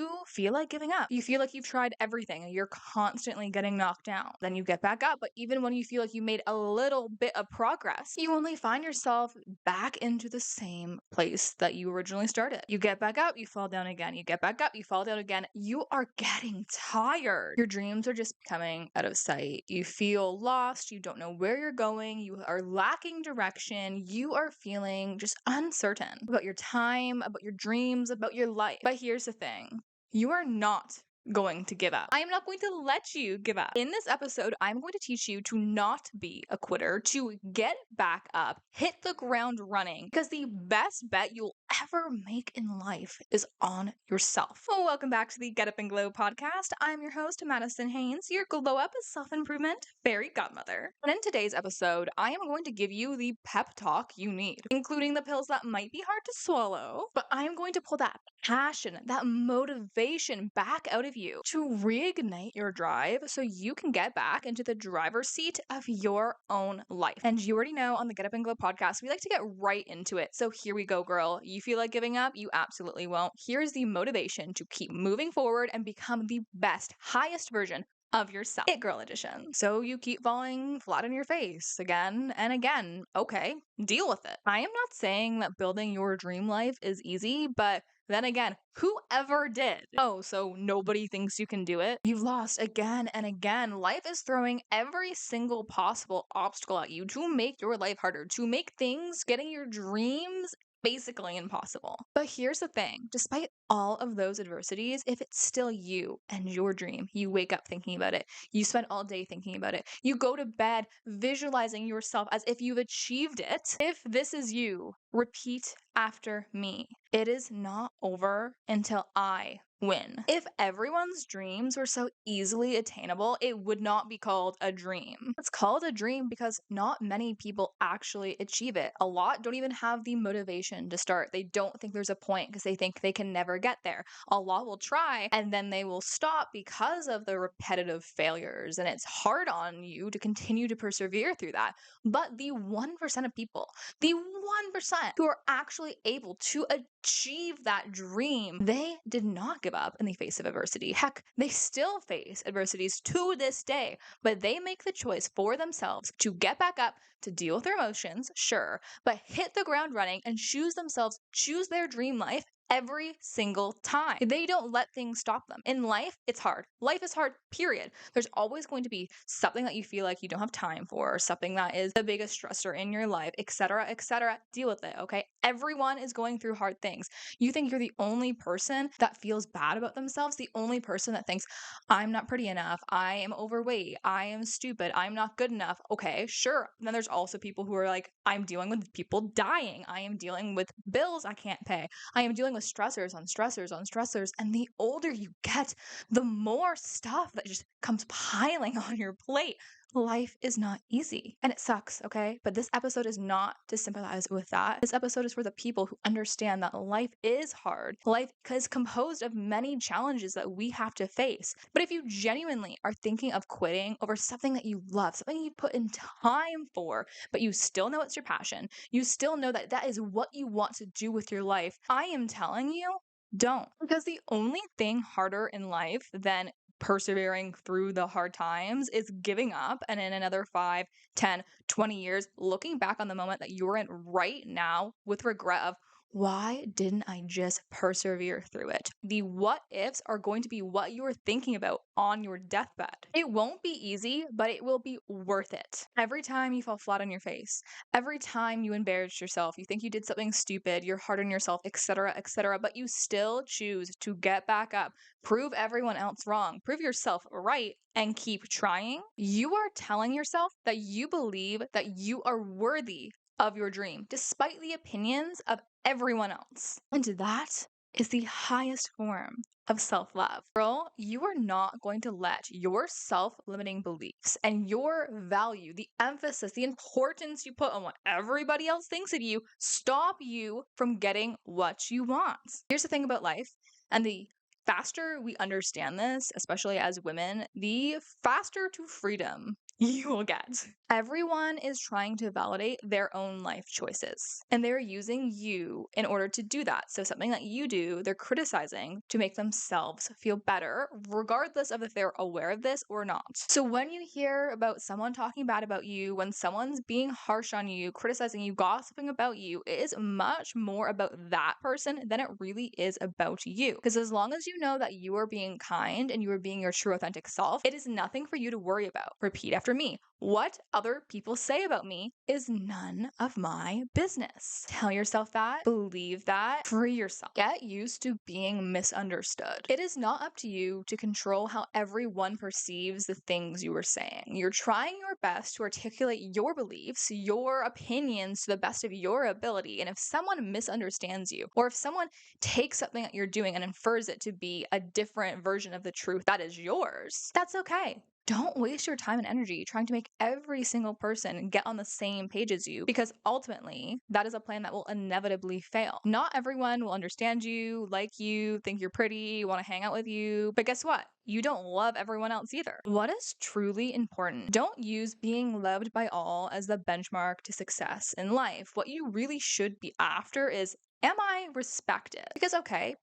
you feel like giving up. You feel like you've tried everything and you're constantly getting knocked down. Then you get back up, but even when you feel like you made a little bit of progress, you only find yourself back into the same place that you originally started. You get back up, you fall down again. You get back up, you fall down again. You are getting tired. Your dreams are just coming out of sight. You feel lost. You don't know where you're going. You are lacking direction. You are feeling just uncertain about your time, about your dreams, about your life. But here's the thing. You are not going to give up. I am not going to let you give up. In this episode, I'm going to teach you to not be a quitter, to get back up, hit the ground running, because the best bet you'll ever make in life is on yourself. Well, welcome back to the Get Up and Glow podcast. I'm your host, Madison Haynes, your glow up self-improvement fairy godmother. And in today's episode, I am going to give you the pep talk you need, including the pills that might be hard to swallow, but I am going to pull that passion, that motivation back out of you to reignite your drive so you can get back into the driver's seat of your own life. And you already know on the Get Up and Glow podcast, we like to get right into it. So here we go, girl. You feel like giving up? You absolutely won't. Here's the motivation to keep moving forward and become the best, highest version of yourself. It Girl Edition. So you keep falling flat on your face again and again. Okay, deal with it. I am not saying that building your dream life is easy, but then again, whoever did? Oh, so nobody thinks you can do it? You've lost again and again. Life is throwing every single possible obstacle at you to make your life harder, to make things, getting your dreams basically impossible. But here's the thing, despite all of those adversities, if it's still you and your dream, you wake up thinking about it, you spend all day thinking about it, you go to bed visualizing yourself as if you've achieved it. If this is you, repeat after me. It is not over until I win. If everyone's dreams were so easily attainable, it would not be called a dream. It's called a dream because not many people actually achieve it. A lot don't even have the motivation to start. They don't think there's a point because they think they can never get there. A lot will try and then they will stop because of the repetitive failures, and it's hard on you to continue to persevere through that. But the 1% of people, the 1% who are actually able to achieve that dream, they did not give up in the face of adversity. Heck, they still face adversities to this day, but they make the choice for themselves to get back up, to deal with their emotions, sure, but hit the ground running and choose themselves, choose their dream life every single time. They don't let things stop them. In life, it's hard. Life is hard, period. There's always going to be something that you feel like you don't have time for, or something that is the biggest stressor in your life, etc., etc. Deal with it, okay? Everyone is going through hard things. You think you're the only person that feels bad about themselves, the only person that thinks, I'm not pretty enough, I am overweight, I am stupid, I'm not good enough. Okay, sure. And then there's also people who are like, I'm dealing with people dying, I am dealing with bills I can't pay, I am dealing with stressors on stressors on stressors. And the older you get, the more stuff that just comes piling on your plate. Life is not easy and it sucks, okay? But this episode is not to sympathize with that. This episode is for the people who understand that life is hard. Life is composed of many challenges that we have to face. But if you genuinely are thinking of quitting over something that you love, something you put in time for, but you still know it's your passion, you still know that that is what you want to do with your life, I am telling you, don't. Because the only thing harder in life than persevering through the hard times is giving up, and in another 5, 10, 20 years, looking back on the moment that you're in right now with regret of, why didn't I just persevere through it? The what ifs are going to be what you're thinking about on your deathbed. It won't be easy, but it will be worth it. Every time you fall flat on your face, every time you embarrass yourself, you think you did something stupid, you're hard on yourself, etc., etc., but you still choose to get back up, prove everyone else wrong, prove yourself right, and keep trying, you are telling yourself that you believe that you are worthy of your dream, despite the opinions of everyone else. And that is the highest form of self-love. Girl, you are not going to let your self-limiting beliefs and your value, the emphasis, the importance you put on what everybody else thinks of you, stop you from getting what you want. Here's the thing about life, and the faster we understand this, especially as women, the faster to freedom you will get. Everyone is trying to validate their own life choices, and they're using you in order to do that. So, something that you do, they're criticizing to make themselves feel better, regardless of if they're aware of this or not. So, when you hear about someone talking bad about you, when someone's being harsh on you, criticizing you, gossiping about you, it is much more about that person than it really is about you. Because as long as you know that you are being kind and you are being your true, authentic self, it is nothing for you to worry about. Repeat after me. What other people say about me is none of my business. Tell yourself that, believe that, free yourself. Get used to being misunderstood. It is not up to you to control how everyone perceives the things you are saying. You're trying your best to articulate your beliefs, your opinions to the best of your ability. And if someone misunderstands you, or if someone takes something that you're doing and infers it to be a different version of the truth that is yours, that's okay. Don't waste your time and energy trying to make every single person get on the same page as you, because ultimately that is a plan that will inevitably fail. Not everyone will understand you, like you, think you're pretty, want to hang out with you, but guess what? You don't love everyone else either. What is truly important? Don't use being loved by all as the benchmark to success in life. What you really should be after is, am I respected? Because, okay,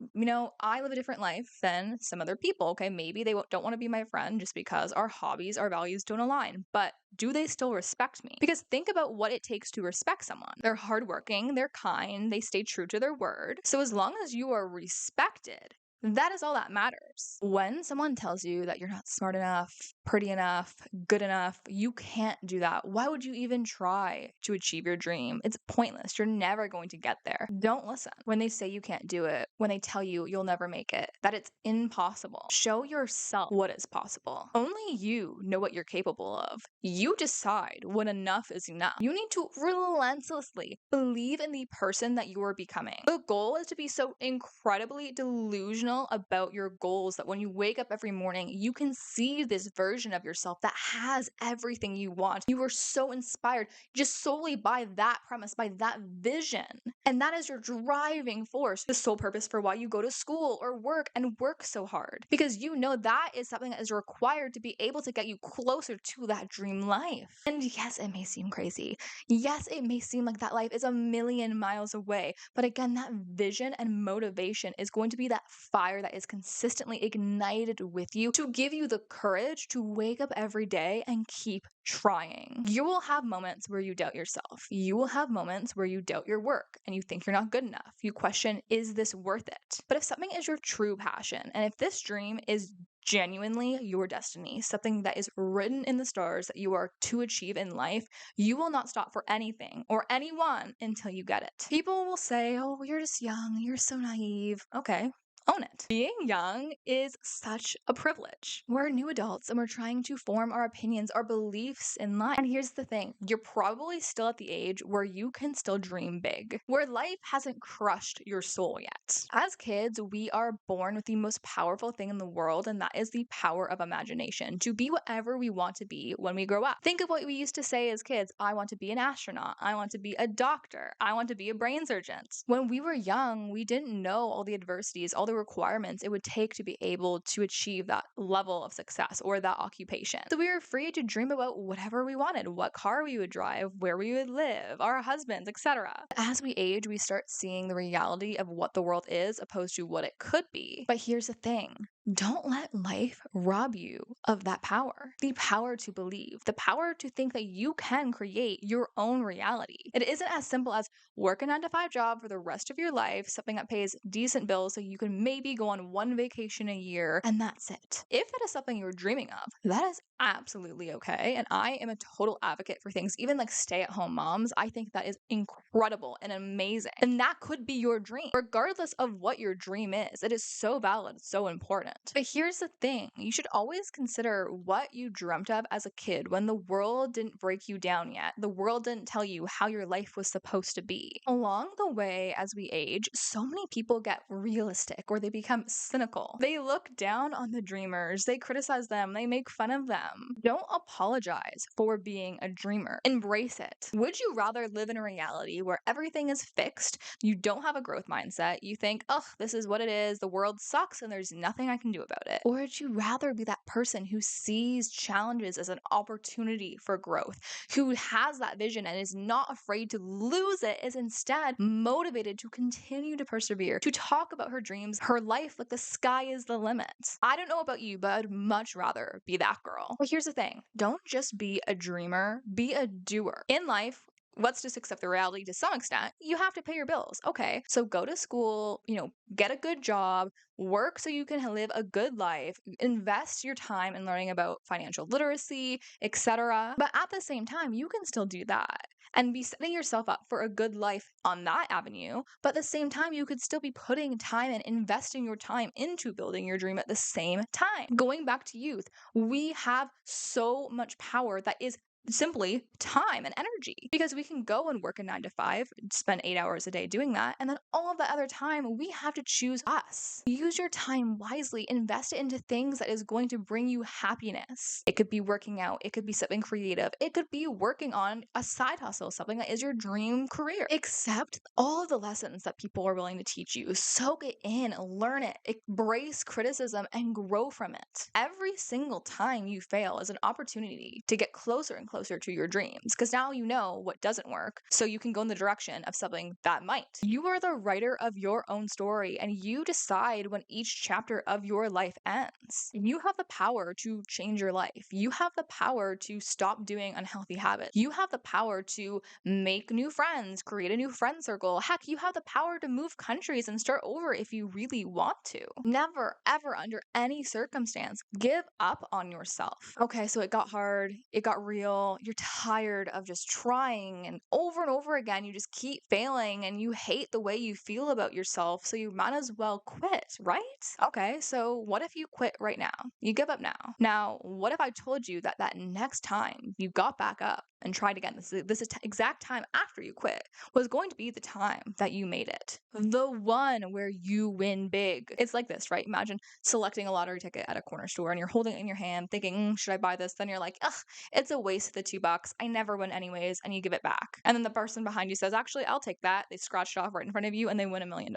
I live a different life than some other people. Okay, maybe they don't want to be my friend just because our hobbies, our values don't align. But do they still respect me? Because think about what it takes to respect someone. They're hardworking, they're kind, they stay true to their word. So as long as you are respected, that is all that matters. When someone tells you that you're not smart enough, pretty enough, good enough, you can't do that. Why would you even try to achieve your dream? It's pointless. You're never going to get there. Don't listen when they say you can't do it, when they tell you you'll never make it, that it's impossible. Show yourself what is possible. Only you know what you're capable of. You decide when enough is enough. You need to relentlessly believe in the person that you are becoming. The goal is to be so incredibly delusional about your goals that when you wake up every morning, you can see this version of yourself that has everything you want. You are so inspired just solely by that premise, by that vision. And that is your driving force, the sole purpose for why you go to school or work and work so hard. Because you know that is something that is required to be able to get you closer to that dream life. And yes, it may seem crazy. Yes, it may seem like that life is a million miles away. But again, that vision and motivation is going to be that fire that is consistently ignited with you to give you the courage to wake up every day and keep trying. You will have moments where you doubt yourself. You will have moments where you doubt your work and you think you're not good enough. You question, is this worth it? But if something is your true passion, and if this dream is genuinely your destiny, something that is written in the stars that you are to achieve in life, you will not stop for anything or anyone until you get it. People will say, oh, you're just young, you're so naive. Okay. Own it. Being young is such a privilege. We're new adults and we're trying to form our opinions, our beliefs in life. And here's the thing, you're probably still at the age where you can still dream big, where life hasn't crushed your soul yet. As kids, we are born with the most powerful thing in the world, and that is the power of imagination, to be whatever we want to be when we grow up. Think of what we used to say as kids. I want to be an astronaut. I want to be a doctor. I want to be a brain surgeon. When we were young, we didn't know all the adversities, all the requirements it would take to be able to achieve that level of success or that occupation. So we were free to dream about whatever we wanted, what car we would drive, where we would live, our husbands, etc. As we age, we start seeing the reality of what the world is opposed to what it could be. But here's the thing. Don't let life rob you of that power. The power to believe, the power to think that you can create your own reality. It isn't as simple as work a 9-to-5 job for the rest of your life, something that pays decent bills so you can maybe go on one vacation a year, and that's it. If that is something you're dreaming of, that is absolutely okay. And I am a total advocate for things, even like stay-at-home moms. I think that is incredible and amazing. And that could be your dream, regardless of what your dream is. It is so valid, so important. But here's the thing, you should always consider what you dreamt of as a kid when the world didn't break you down yet. The world didn't tell you how your life was supposed to be. Along the way, as we age, so many people get realistic or they become cynical. They look down on the dreamers, they criticize them, they make fun of them. Don't apologize for being a dreamer. Embrace it. Would you rather live in a reality where everything is fixed, you don't have a growth mindset, you think, ugh, this is what it is, the world sucks and there's nothing I can can do about it? Or would you rather be that person who sees challenges as an opportunity for growth, who has that vision and is not afraid to lose it, is instead motivated to continue to persevere, to talk about her dreams, her life like the sky is the limit? I don't know about you, but I'd much rather be that girl. But here's the thing, don't just be a dreamer, be a doer. In life, let's just accept the reality to some extent. You have to pay your bills. Okay. So go to school, get a good job, work so you can live a good life, invest your time in learning about financial literacy, etc. But at the same time, you can still do that and be setting yourself up for a good life on that avenue. But at the same time, you could still be putting time and investing your time into building your dream at the same time. Going back to youth, we have so much power that is simply time and energy, because we can go and work a 9 to 5, spend 8 hours a day doing that, and then all of the other time we have to choose us. Use your time wisely, invest it into things that is going to bring you happiness. It could be working out, it could be something creative, it could be working on a side hustle, something that is your dream career. Accept all of the lessons that people are willing to teach you, soak it in, learn it, embrace criticism, and grow from it. Every single time you fail is an opportunity to get closer and closer to your dreams, because now you know what doesn't work, so you can go in the direction of something that might. You are the writer of your own story, and you decide when each chapter of your life ends. You have the power to change your life. You have the power to stop doing unhealthy habits. You have the power to make new friends, create a new friend circle. Heck, you have the power to move countries and start over if you really want to. Never, ever, under any circumstance, give up on yourself. Okay, so it got hard, it got real, you're tired of just trying, and over again, you just keep failing, and you hate the way you feel about yourself, so you might as well quit, right? Okay, so what if you quit right now? You give up now. Now, what if I told you that next time you got back up and tried again, this exact time after you quit, was going to be the time that you made it? The one where you win big. It's like this, right? Imagine selecting a lottery ticket at a corner store and you're holding it in your hand thinking, should I buy this? Then you're like, ugh, it's a waste of the $2. I never win anyways, and you give it back. And then the person behind you says, actually, I'll take that. They scratched it off right in front of you and they win $1 million.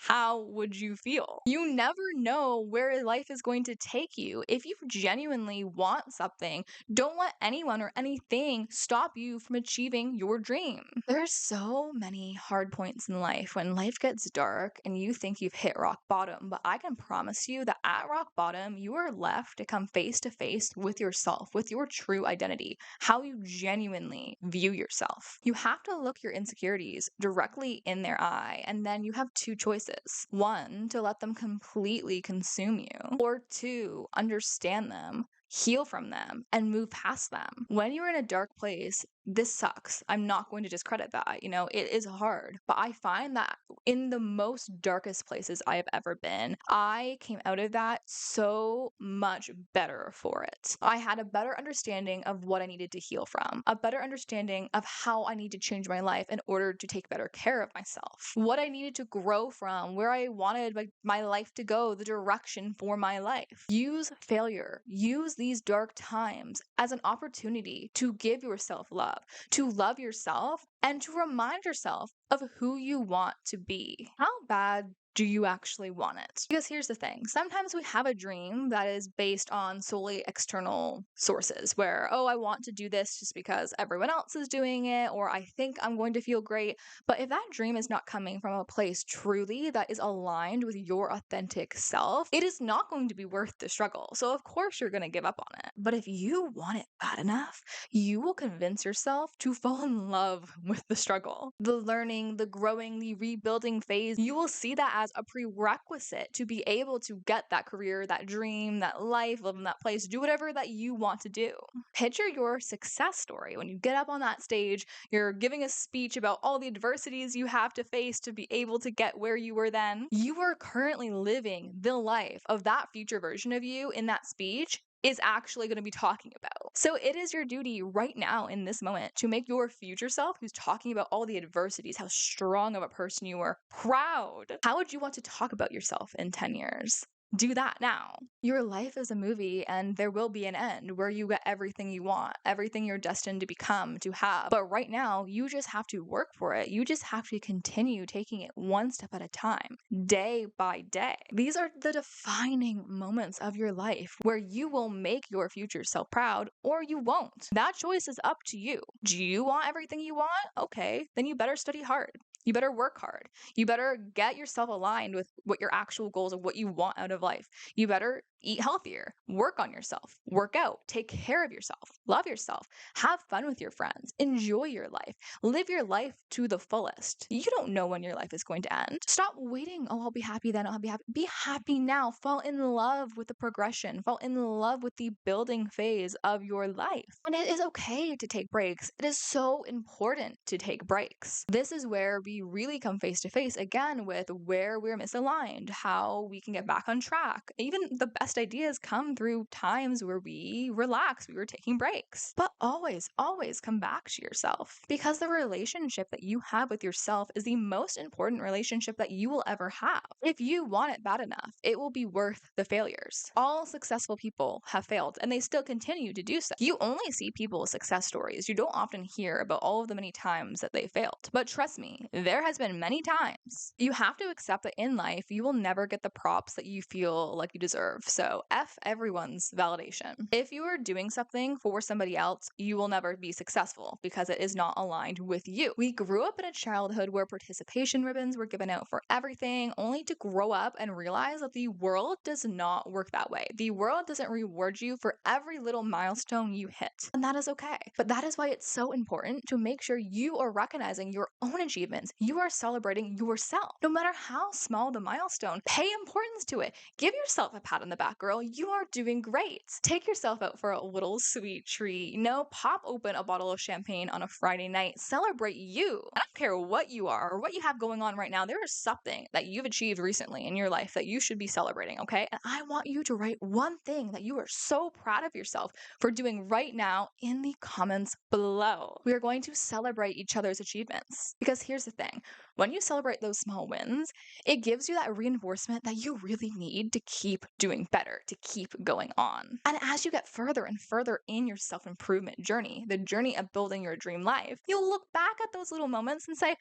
How would you feel? You never know where life is going to take you. If you genuinely want something, don't let anyone or anything stop you from achieving your dream. There's so many hard points in life when life gets dark and you think you've hit rock bottom, but I can promise you that at rock bottom, you are left to come face to face with yourself, with your true identity, how you genuinely view yourself. You have to look your insecurities directly in their eye, and then you have two choices. One, to let them completely consume you, or two, understand them, heal from them, and move past them. When you're in a dark place, this sucks. I'm not going to discredit that. It is hard. But I find that in the most darkest places I have ever been, I came out of that so much better for it. I had a better understanding of what I needed to heal from, a better understanding of how I need to change my life in order to take better care of myself, what I needed to grow from, where I wanted my life to go, the direction for my life. Use failure, use these dark times as an opportunity to give yourself love, to love yourself, and to remind yourself of who you want to be. How bad do you actually want it? Because here's the thing. Sometimes we have a dream that is based on solely external sources where, oh, I want to do this just because everyone else is doing it, or I think I'm going to feel great. But if that dream is not coming from a place truly that is aligned with your authentic self, it is not going to be worth the struggle. So of course you're going to give up on it. But if you want it bad enough, you will convince yourself to fall in love with the struggle, the learning, the growing, the rebuilding phase. You will see that as a prerequisite to be able to get that career, that dream, that life, live in that place, do whatever that you want to do. Picture your success story. When you get up on that stage, you're giving a speech about all the adversities you have to face to be able to get where you were then. You are currently living the life of that future version of you in that speech is actually going to be talking about. So it is your duty right now in this moment to make your future self, who's talking about all the adversities, how strong of a person you are, proud. How would you want to talk about yourself in 10 years? Do that now. Your life is a movie, and there will be an end where you get everything you want, everything you're destined to become, to have. But right now, you just have to work for it. You just have to continue taking it one step at a time, day by day. These are the defining moments of your life where you will make your future self proud or you won't. That choice is up to you. Do you want everything you want? Okay, then you better study hard. You better work hard. You better get yourself aligned with what your actual goals of what you want out of life. You better eat healthier, work on yourself, work out, take care of yourself, love yourself, have fun with your friends, enjoy your life, live your life to the fullest. You don't know when your life is going to end. Stop waiting. Oh, I'll be happy then. I'll be happy. Be happy now. Fall in love with the progression. Fall in love with the building phase of your life. And it is okay to take breaks. It is so important to take breaks. This is where we really come face to face again with where we're misaligned, how we can get back on track. Even the best ideas come through times where we relax, we were taking breaks. But always, always come back to yourself, because the relationship that you have with yourself is the most important relationship that you will ever have. If you want it bad enough, it will be worth the failures. All successful people have failed, and they still continue to do so. You only see people's success stories. You don't often hear about all of the many times that they failed. But trust me, there has been many times. You have to accept that in life, you will never get the props that you feel like you deserve. So F everyone's validation. If you are doing something for somebody else, you will never be successful because it is not aligned with you. We grew up in a childhood where participation ribbons were given out for everything, only to grow up and realize that the world does not work that way. The world doesn't reward you for every little milestone you hit. And that is okay. But that is why it's so important to make sure you are recognizing your own achievements. You are celebrating yourself. No matter how small the milestone, pay importance to it. Give yourself a pat on the back, girl. You are doing great. Take yourself out for a little sweet treat. Pop open a bottle of champagne on a Friday night. Celebrate you. I don't care what you are or what you have going on right now. There is something that you've achieved recently in your life that you should be celebrating, okay? And I want you to write one thing that you are so proud of yourself for doing right now in the comments below. We are going to celebrate each other's achievements. Because here's the thing, when you celebrate those small wins, it gives you that reinforcement that you really need to keep doing better, to keep going on. And as you get further and further in your self-improvement journey, the journey of building your dream life, you'll look back at those little moments and say,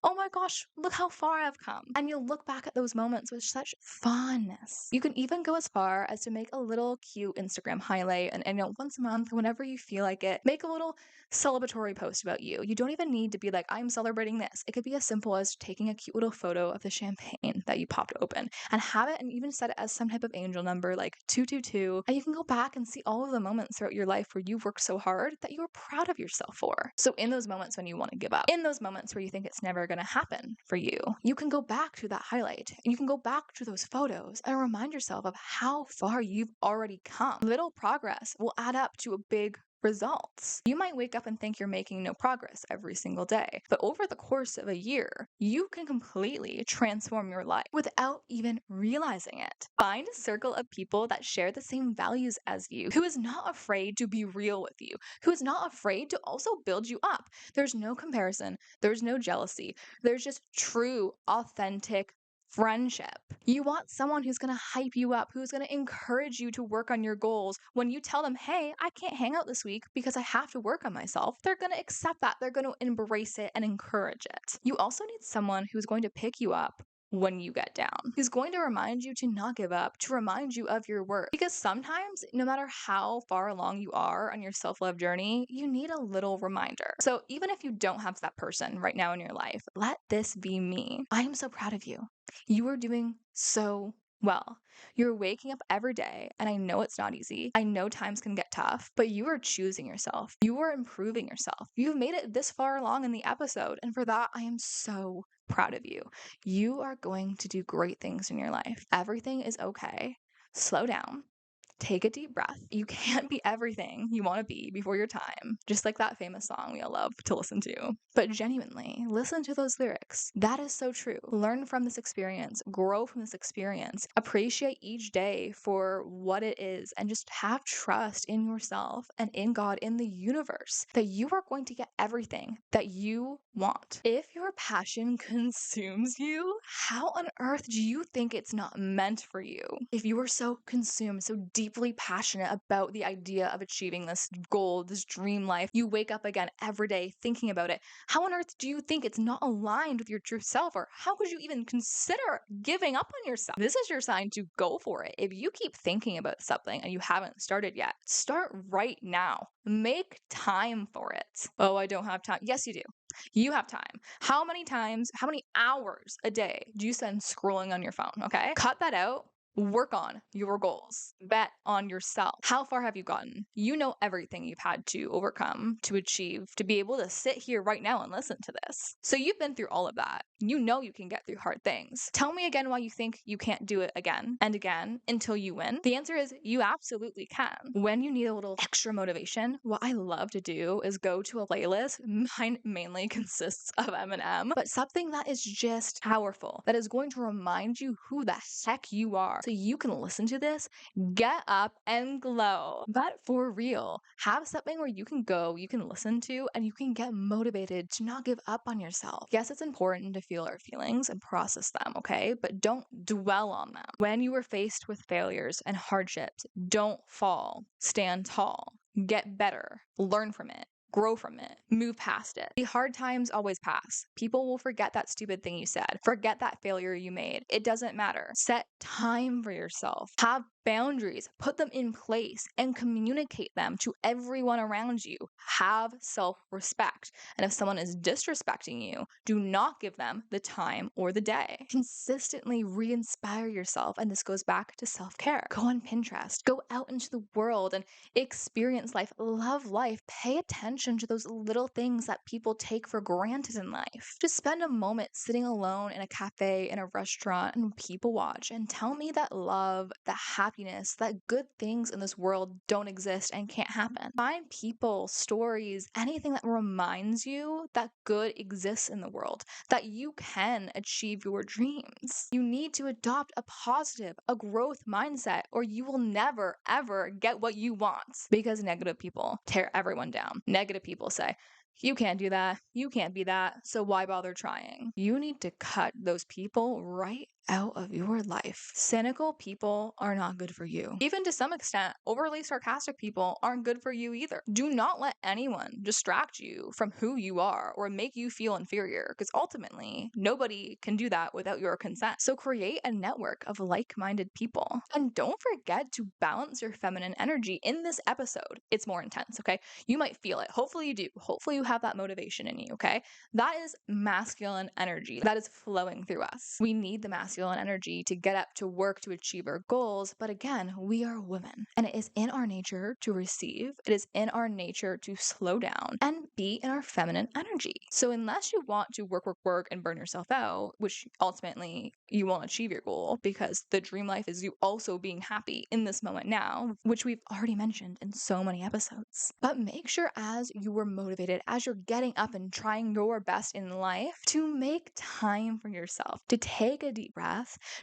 oh my gosh, look how far I've come. And you'll look back at those moments with such fondness. You can even go as far as to make a little cute Instagram highlight and once a month, whenever you feel like it, make a little celebratory post about you. You don't even need to be like, I'm celebrating this. It could be as simple as taking a cute little photo of the champagne that you popped open and have it and even set it as some type of angel number like 222. And you can go back and see all of the moments throughout your life where you've worked so hard that you are proud of yourself for. So in those moments when you want to give up, in those moments where you think it's never going to happen for you, you can go back to that highlight and you can go back to those photos and remind yourself of how far you've already come. Little progress will add up to a big results. You might wake up and think you're making no progress every single day, but over the course of a year, you can completely transform your life without even realizing it. Find a circle of people that share the same values as you, who is not afraid to be real with you, who is not afraid to also build you up. There's no comparison, there's no jealousy, there's just true, authentic friendship. You want someone who's going to hype you up, who's going to encourage you to work on your goals. When you tell them, hey, I can't hang out this week because I have to work on myself, they're going to accept that. They're going to embrace it and encourage it. You also need someone who's going to pick you up when you get down, who's going to remind you to not give up, to remind you of your worth. Because sometimes, no matter how far along you are on your self-love journey, you need a little reminder. So even if you don't have that person right now in your life, let this be me. I am so proud of you. You are doing so well. You're waking up every day, and I know it's not easy. I know times can get tough, but you are choosing yourself. You are improving yourself. You've made it this far along in the episode, and for that, I am so proud of you. You are going to do great things in your life. Everything is okay. Slow down. take a deep breath. You can't be everything you want to be before your time, just like that famous song we all love to listen to. But genuinely, listen to those lyrics. That is so true. Learn from this experience, grow from this experience, appreciate each day for what it is, and just have trust in yourself and in God, in the universe, that you are going to get everything that you want. If your passion consumes you, how on earth do you think it's not meant for you? If you are so consumed, so deeply passionate about the idea of achieving this goal, this dream life, you wake up again every day thinking about it, how on earth do you think it's not aligned with your true self? Or how could you even consider giving up on yourself? This is your sign to go for it. If you keep thinking about something and you haven't started yet, start right now. Make time for it. Oh, I don't have time. Yes, you do. You have time. How many times, how many hours a day do you spend scrolling on your phone? Okay. Cut that out. Work on your goals. Bet on yourself. How far have you gotten? You know everything you've had to overcome, to achieve, to be able to sit here right now and listen to this. So you've been through all of that. You know you can get through hard things. Tell me again why you think you can't do it again and again until you win. The answer is you absolutely can. When you need a little extra motivation, what I love to do is go to a playlist. Mine mainly consists of Eminem, but something that is just powerful, that is going to remind you who the heck you are. So you can listen to this, get up and glow. But for real, have something where you can go, you can listen to, and you can get motivated to not give up on yourself. Yes, it's important to feel our feelings and process them, okay? But don't dwell on them. When you are faced with failures and hardships, don't fall. Stand tall. Get better. Learn from it. Grow from it. Move past it. The hard times always pass. People will forget that stupid thing you said. Forget that failure you made. It doesn't matter. Set time for yourself. Have boundaries. Put them in place and communicate them to everyone around you. Have self-respect. And if someone is disrespecting you, do not give them the time or the day. Consistently re-inspire yourself. And this goes back to self-care. Go on Pinterest. Go out into the world and experience life. Love life. Pay attention to those little things that people take for granted in life. Just spend a moment sitting alone in a cafe, in a restaurant, and people watch and tell me that love, that happiness, that good things in this world don't exist and can't happen. Find people, stories, anything that reminds you that good exists in the world, that you can achieve your dreams. You need to adopt a positive, a growth mindset, or you will never, ever get what you want, because negative people tear everyone down. Negative people say, you can't do that. You can't be that. So why bother trying? You need to cut those people right out of your life. Cynical people are not good for you. Even to some extent, overly sarcastic people aren't good for you either. Do not let anyone distract you from who you are or make you feel inferior, because ultimately, nobody can do that without your consent. So create a network of like-minded people. And don't forget to balance your feminine energy in this episode. It's more intense, okay? You might feel it. Hopefully you do. Hopefully you have that motivation in you, okay? That is masculine energy that is flowing through us. We need the masculine energy to get up, to work, to achieve our goals. But again, we are women, and it is in our nature to receive. It is in our nature to slow down and be in our feminine energy. So unless you want to work, and burn yourself out, which ultimately you won't achieve your goal, because the dream life is you also being happy in this moment now, which we've already mentioned in so many episodes. But make sure as you are motivated, as you're getting up and trying your best in life, to make time for yourself, to take a deep breath,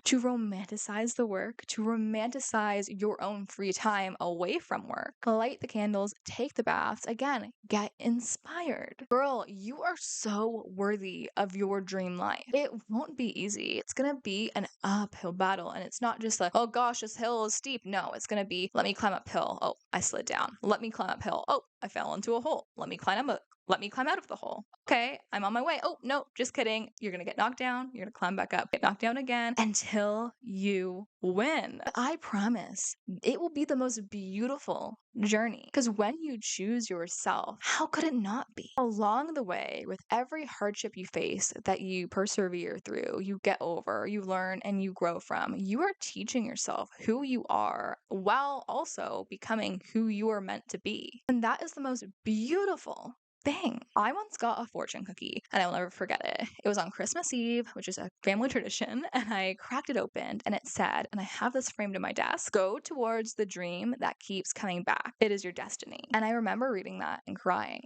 to romanticize the work, to romanticize your own free time away from work. Light the candles, take the baths, again, get inspired. Girl, you are so worthy of your dream life. It won't be easy. It's gonna be an uphill battle, and it's not just like, oh gosh, this hill is steep. No, it's gonna be, let me climb uphill. Oh, I slid down. Let me climb uphill. Oh, I fell into a hole. Let me climb out of the hole. Okay, I'm on my way. Oh, no, just kidding. You're going to get knocked down. You're going to climb back up, get knocked down again until you win. I promise it will be the most beautiful journey, because when you choose yourself, how could it not be? Along the way, with every hardship you face that you persevere through, you get over, you learn, and you grow from, you are teaching yourself who you are while also becoming who you are meant to be. And that is the most beautiful thing. I once got a fortune cookie and I will never forget it. It was on Christmas Eve, which is a family tradition, and I cracked it open and it said, and I have this framed in my desk, go towards the dream that keeps coming back. It is your destiny. And I remember reading that and crying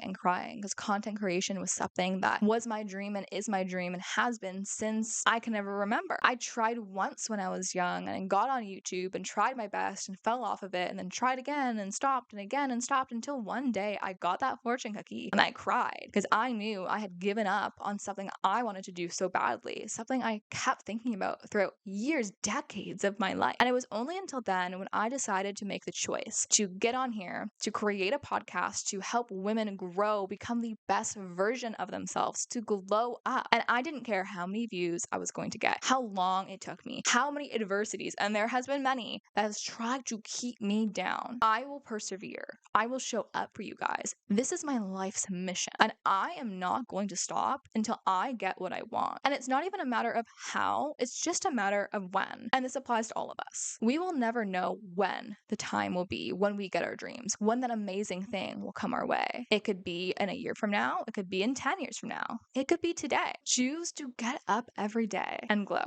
because content creation was something that was my dream and is my dream and has been since I can ever remember. I tried once when I was young and got on YouTube and tried my best and fell off of it and then tried again and stopped and again and stopped until one day I got that fortune cookie and I cried because I knew I had given up on something I wanted to do so badly, something I kept thinking about throughout years, decades of my life. And it was only until then when I decided to make the choice to get on here, to create a podcast, to help women grow, become the best version of themselves, to glow up. And I didn't care how many views I was going to get, how long it took me, how many adversities, and there has been many, that has tried to keep me down. I will persevere. I will show up for you guys. This is my life's mission. And I am not going to stop until I get what I want. And it's not even a matter of how, it's just a matter of when. And this applies to all of us. We will never know when the time will be, when we get our dreams, when that amazing thing will come our way. It could be in a year from now. It could be in 10 years from now. It could be today. Choose to get up every day and glow.